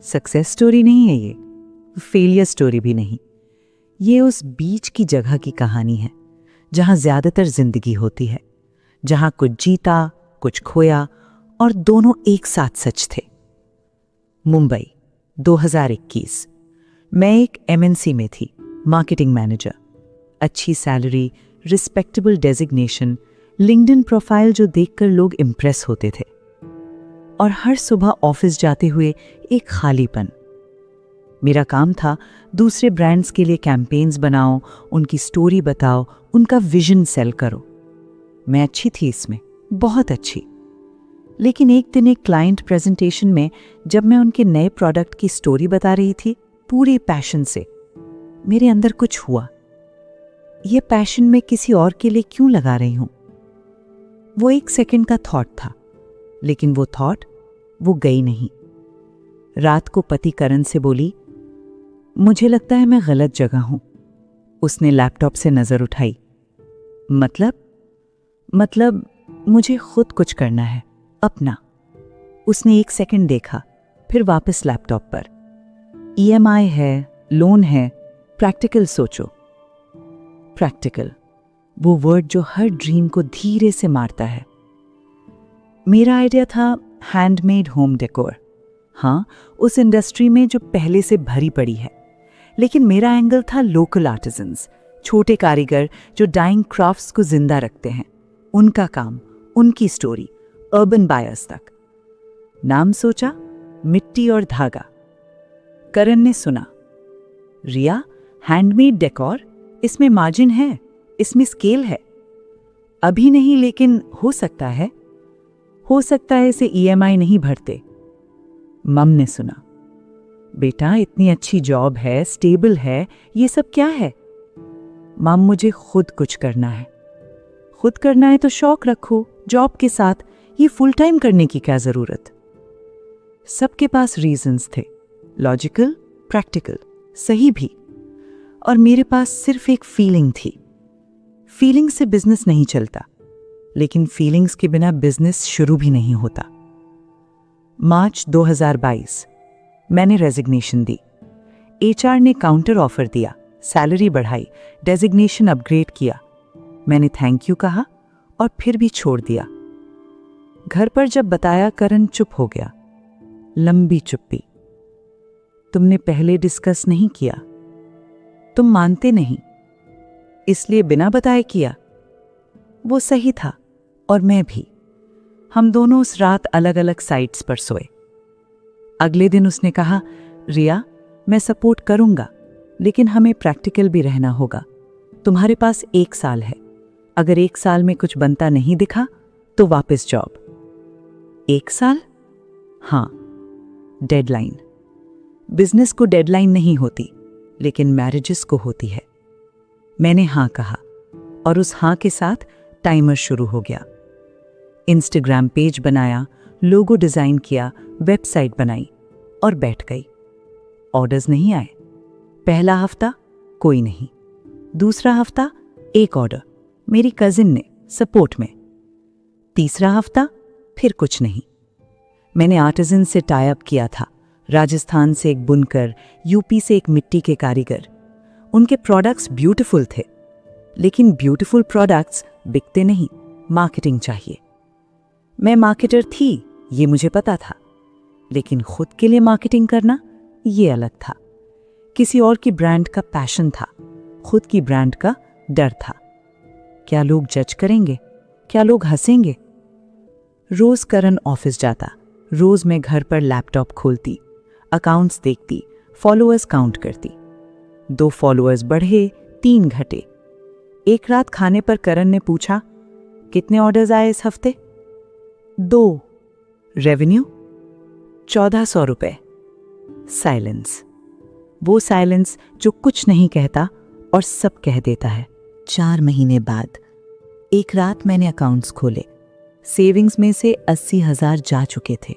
Success story नहीं है ये, फेलियर स्टोरी भी नहीं। ये उस बीच की जगह की कहानी है जहां ज्यादातर जिंदगी होती है, जहां कुछ जीता, कुछ खोया और दोनों एक साथ सच थे। मुंबई 2021। मैं एक एमएनसी में थी, मार्केटिंग मैनेजर। अच्छी salary, respectable designation, LinkedIn profile जो देखकर लोग इम्प्रेस होते थे। और हर सुबह ऑफिस जाते हुए एक खालीपन। मेरा काम था दूसरे ब्रांड्स के लिए कैंपेन्स बनाओ, उनकी स्टोरी बताओ, उनका विजन सेल करो। मैं अच्छी थी इसमें, बहुत अच्छी। लेकिन एक दिन एक क्लाइंट प्रेजेंटेशन में जब मैं उनके नए प्रोडक्ट की स्टोरी बता रही थी पूरे पैशन से, मेरे अंदर कुछ हुआ। यह पैशन मैं किसी और के लिए क्यों लगा रही हूं? वो एक सेकंड का थॉट था, लेकिन वो थॉट वो गई नहीं। रात को पति करण से बोली, मुझे लगता है मैं गलत जगह हूं। उसने लैपटॉप से नजर उठाई। मतलब मुझे खुद कुछ करना है, अपना। उसने एक सेकंड देखा, फिर वापस लैपटॉप पर। ईएमआई है, लोन है, प्रैक्टिकल सोचो। प्रैक्टिकल, वो वर्ड जो हर ड्रीम को धीरे से मारता है। मेरा आइडिया था हैंडमेड होम डेकोर। हाँ, उस इंडस्ट्री में जो पहले से भरी पड़ी है। लेकिन मेरा एंगल था लोकल आर्टिजन्स, छोटे कारीगर जो डाइंग क्राफ्ट्स को जिंदा रखते हैं। उनका काम, उनकी स्टोरी, अर्बन बायर्स तक। नाम सोचा, मिट्टी और धागा। करण ने सुना, रिया, हैंडमेड डेकोर, इसमें मार्जिन है, इसमें स्केल है। अभी नहीं, लेकिन हो सकता है इसे ईएमआई नहीं भरते। मम ने सुना, बेटा इतनी अच्छी जॉब है, स्टेबल है, ये सब क्या है? मम, मुझे खुद कुछ करना है। खुद करना है तो शौक रखो जॉब के साथ, ये फुल टाइम करने की क्या जरूरत? सबके पास रीजंस थे, लॉजिकल, प्रैक्टिकल, सही भी। और मेरे पास सिर्फ एक फीलिंग थी। फीलिंग से बिजनेस नहीं चलता, लेकिन फीलिंग्स के बिना बिजनेस शुरू भी नहीं होता। मार्च 2022, मैंने रेजिग्नेशन दी। एचआर ने काउंटर ऑफर दिया, सैलरी बढ़ाई, डेजिग्नेशन अपग्रेड किया। मैंने थैंक यू कहा और फिर भी छोड़ दिया। घर पर जब बताया, करण चुप हो गया। लंबी चुप्पी। तुमने पहले डिस्कस नहीं किया, तुम मानते नहीं, इसलिए बिना बताए किया। वो सही था और मैं भी। हम दोनों उस रात अलग अलग साइट्स पर सोए। अगले दिन उसने कहा, रिया, मैं सपोर्ट करूंगा, लेकिन हमें प्रैक्टिकल भी रहना होगा। तुम्हारे पास 1 साल है। अगर 1 साल में कुछ बनता नहीं दिखा तो वापस जॉब। 1 साल? हां, डेडलाइन। बिजनेस को डेडलाइन नहीं होती, लेकिन मैरिजेस को होती है। मैंने हां कहा और उस हां के साथ टाइमर शुरू हो गया। इंस्टाग्राम पेज बनाया, लोगो डिजाइन किया, वेबसाइट बनाई और बैठ गई। ऑर्डर्स नहीं आए। पहला हफ्ता कोई नहीं, दूसरा हफ्ता 1 ऑर्डर, मेरी कजिन ने सपोर्ट में। तीसरा हफ्ता फिर कुछ नहीं। मैंने आर्टिजन से टाई अप किया था, राजस्थान से एक बुनकर, यूपी से एक मिट्टी के कारीगर। उनके प्रोडक्ट्स ब्यूटीफुल थे, लेकिन ब्यूटीफुल प्रोडक्ट्स बिकते नहीं, मार्केटिंग चाहिए। मैं मार्केटर थी, ये मुझे पता था, लेकिन खुद के लिए मार्केटिंग करना ये अलग था। किसी और की ब्रांड का पैशन था, खुद की ब्रांड का डर था। क्या लोग जज करेंगे? क्या लोग हंसेंगे? रोज करण ऑफिस जाता, रोज मैं घर पर लैपटॉप खोलती, अकाउंट्स देखती, फॉलोअर्स काउंट करती। 2 फॉलोअर्स बढ़े, 3 घटे। एक रात खाने पर करण ने पूछा, कितने ऑर्डर्स आए इस हफ्ते? 2। रेवेन्यू? 1400 रुपए। साइलेंस। वो साइलेंस जो कुछ नहीं कहता और सब कह देता है। 4 महीने बाद एक रात मैंने अकाउंट्स खोले। सेविंग्स में से 80,000 जा चुके थे।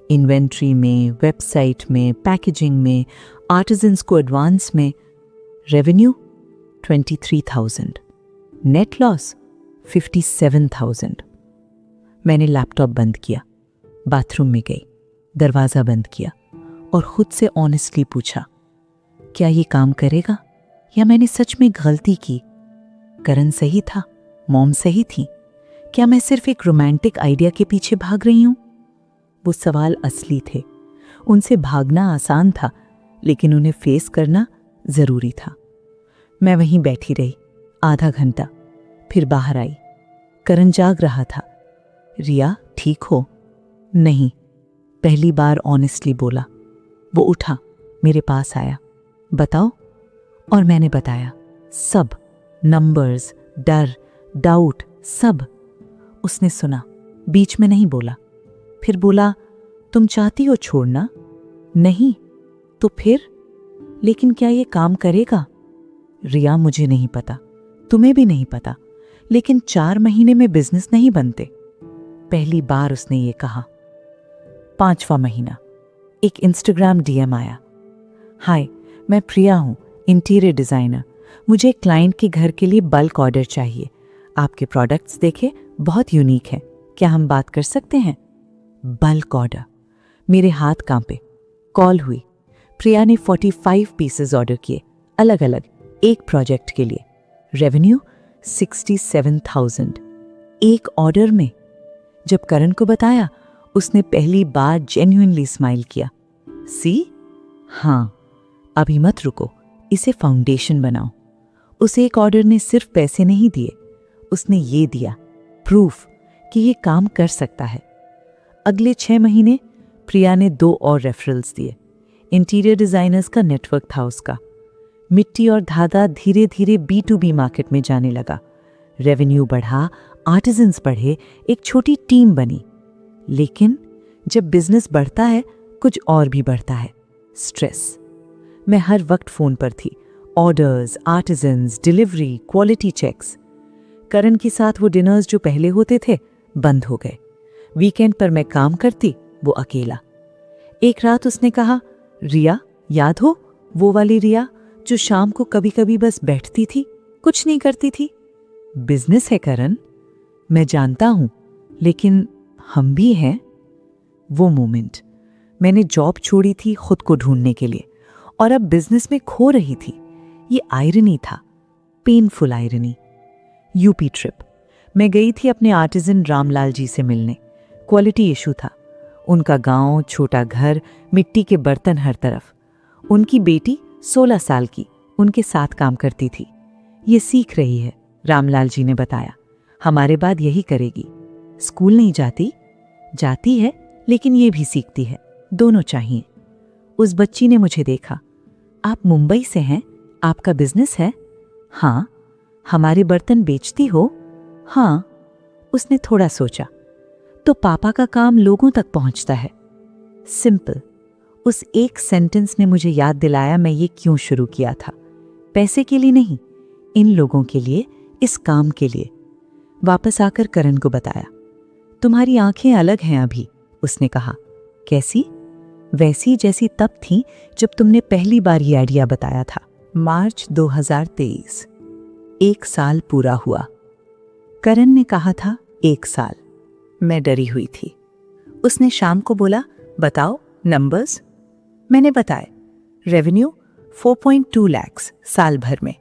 इन्वेंट्री में, वेबसाइट में, पैकेजिंग में, आर्टिजन्स को एडवांस में। रेवेन्यू 23,000। Net loss 57,000। मैंने लैपटॉप बंद किया, बाथरूम में गई, दरवाज़ा बंद किया और खुद से ऑनेस्टली पूछा, क्या ये काम करेगा या मैंने सच में गलती की? करण सही था, मॉम सही थी, क्या मैं सिर्फ एक रोमांटिक आइडिया के पीछे भाग रही हूं? वो सवाल असली थे। उनसे भागना आसान था, लेकिन उन्हें फेस करना जरूरी था। मैं वहीं बैठी रही आधा घंटा, फिर बाहर आई। करण जाग रहा था। रिया, ठीक हो? नहीं, पहली बार ऑनेस्टली बोला। वो उठा, मेरे पास आया। बताओ। और मैंने बताया सब, नंबर्स, डर, डाउट, सब। उसने सुना, बीच में नहीं बोला। फिर बोला, तुम चाहती हो छोड़ना? नहीं। तो फिर? लेकिन क्या ये काम करेगा? रिया, मुझे नहीं पता, तुम्हें भी नहीं पता, लेकिन 4 महीने में बिजनेस नहीं बनते। पहली बार उसने ये कहा। 5वां महीना, एक इंस्टाग्राम डीएम आया। हाय, मैं प्रिया हूं, इंटीरियर डिजाइनर। मुझे एक क्लाइंट के घर के लिए बल्क ऑर्डर चाहिए। आपके प्रोडक्ट्स देखे, बहुत यूनिक हैं। क्या हम बात कर सकते हैं? Bulk order. मेरे हाथ कांपे। कॉल हुई। प्रिया ने 45 पीसेस ऑर्डर किए, अलग अलग, एक प्रोजेक्ट के लिए। रेवेन्यू 67,000 एक ऑर्डर में। जब करण को बताया, उसने पहली बार जेन्युइनली स्माइल किया। सी? हाँ, अभी मत रुको, इसे फाउंडेशन बनाओ। उस एक ऑर्डर ने सिर्फ पैसे नहीं दिए, उसने ये दिया, प्रूफ कि ये काम कर सकता है। अगले 6 महीने प्रिया ने 2 और रेफरल्स दिए। इंटीरियर डिजाइनर्स का नेटवर्क था उसका। मिट्टी और धागा धीरे धीरे B2B मार्केट में जाने लगा। रेवेन्यू बढ़ा, आर्टिजन्स बढ़े, एक छोटी टीम बनी। लेकिन जब बिजनेस बढ़ता है, कुछ और भी बढ़ता है, स्ट्रेस। मैं हर वक्त फोन पर थी, orders, artisans, delivery, quality checks. Karan के साथ वो डिनर्स जो पहले होते थे बंद हो गए। वीकेंड पर मैं काम करती, वो अकेला। एक रात उसने कहा, रिया, याद हो वो वाली रिया जो शाम को कभी कभी बस बैठती थी, कुछ नहीं करती थी? बिजनेस है करण, मैं जानता हूं, लेकिन हम भी हैं। वो मोमेंट, मैंने जॉब छोड़ी थी खुद को ढूंढने के लिए, और अब बिजनेस में खो रही थी। ये आयरनी था, पेनफुल आयरनी। यूपी ट्रिप, मैं गई थी अपने आर्टिजन रामलाल जी से मिलने। क्वालिटी इशू था। उनका गांव, छोटा घर, मिट्टी के बर्तन हर तरफ। उनकी बेटी 16 साल की उनके साथ काम करती थी। ये सीख रही है, रामलाल जी ने बताया। हमारे बाद यही करेगी। स्कूल नहीं जाती, जाती है, लेकिन ये भी सीखती है। दोनों चाहिए। उस बच्ची ने मुझे देखा। आप मुंबई से हैं? आपका बिजनेस है? हाँ। हमारे बर्तन बेचती हो? हाँ। उसने थोड़ा सोचा। तो पापा का काम लोगों तक पहुंचता है। सिंपल। उस एक सेंटेंस ने मुझे याद दिलाया मैं ये क्यों शुरू किया था। पैसे के लिए नहीं, इन लोगों के लिए, इस काम के लिए। वापस आकर करण को बताया। तुम्हारी आंखें अलग हैं अभी, उसने कहा। कैसी? वैसी जैसी तब थी जब तुमने पहली बार ये आइडिया बताया था। मार्च 2023। 1 साल पूरा हुआ। करण ने कहा था 1 साल। मैं डरी हुई थी। उसने शाम को बोला, बताओ नंबर्स। मैंने बताए। रेवेन्यू 4.2 लाख साल भर में।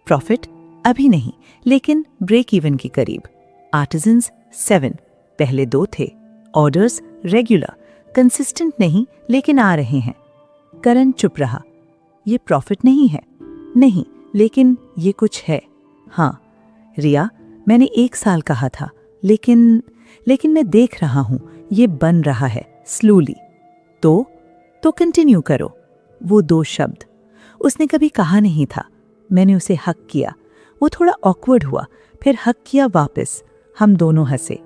प्रॉफिट अभी नहीं, लेकिन ब्रेक इवन के करीब। आर्टिजन्स 7, पहले 2 थे। ऑर्डर्स रेगुलर, कंसिस्टेंट नहीं, लेकिन आ रहे हैं। करण चुप रहा। ये प्रॉफिट नहीं है? नहीं, लेकिन ये कुछ है। हाँ रिया, मैंने 1 साल कहा था, लेकिन मैं देख रहा हूं ये बन रहा है स्लोली। तो कंटिन्यू करो। वो 2 शब्द उसने कभी कहा नहीं था। मैंने उसे हक किया। वो थोड़ा ऑकवर्ड हुआ, फिर हक किया वापस। हम दोनों हंसे।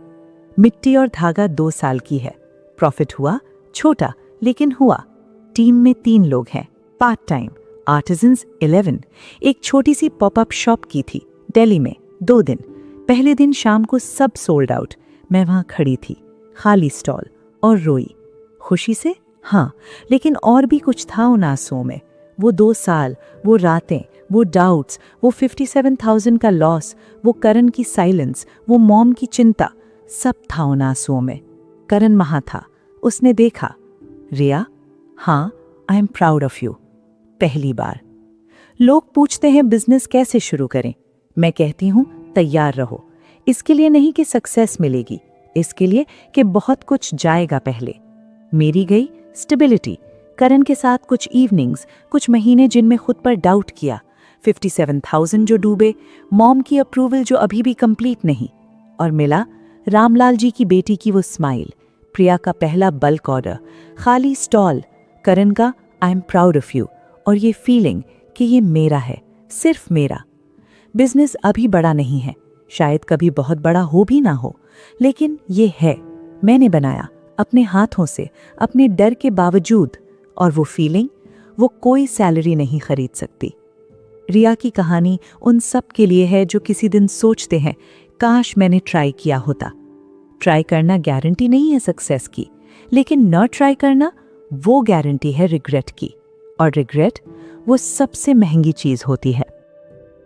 मिट्टी और धागा 2 साल की है। प्रॉफिट हुआ, छोटा लेकिन हुआ। टीम में 3 लोग हैं, पार्ट टाइम। आर्टिजन्स 11। एक छोटी सी पॉपअप शॉप की थी दिल्ली में, 2 दिन। पहले दिन शाम को सब सोल्ड आउट। मैं वहां खड़ी थी, खाली स्टॉल, और रोई। खुशी से? हाँ, लेकिन और भी कुछ था उन आंसुओं में। वो 2 साल, वो रातें, वो डाउट्स, वो 57,000 का लॉस, वो करण की साइलेंस, वो मॉम की चिंता, सब था उन आंसुओं में। करण वहां था। उसने देखा। रिया? हाँ, I am proud of you. पहली बार। लोग पूछते हैं बिजनेस कैसे शुरू करें। मैं कहती हूँ तैयार रहो। इसके लिए नहीं कि सक्सेस मिलेगी, इसके लिए कि बहुत कुछ जाएगा पहले। मेरी गई स्टेबिलिटी, करण के साथ कुछ इवनिंग्स, कुछ महीने जिनमें खुद पर डाउट किया, 57,000 जो डूबे, मॉम की अप्रूवल जो अभी भी कंप्लीट नहीं, और मिला रामलाल जी की बेटी की वो स्माइल, प्रिया का पहला बल्क ऑर्डर, खाली स्टॉल, करण का I am proud of you, और ये फीलिंग कि ये मेरा है, सिर्फ मेरा। बिजनेस अभी बड़ा नहीं है, शायद कभी बहुत बड़ा हो भी ना हो, लेकिन ये है, मैंने बनाया अपने हाथों से, अपने डर के बावजूद, और वो फीलिंग वो कोई सैलरी नहीं खरीद सकती। रिया की कहानी उन सब के लिए है जो किसी दिन सोचते हैं काश मैंने ट्राई किया होता। ट्राई करना गारंटी नहीं है सक्सेस की, लेकिन न ट्राई करना वो गारंटी है रिग्रेट की, और रिग्रेट वो सबसे महंगी चीज होती है।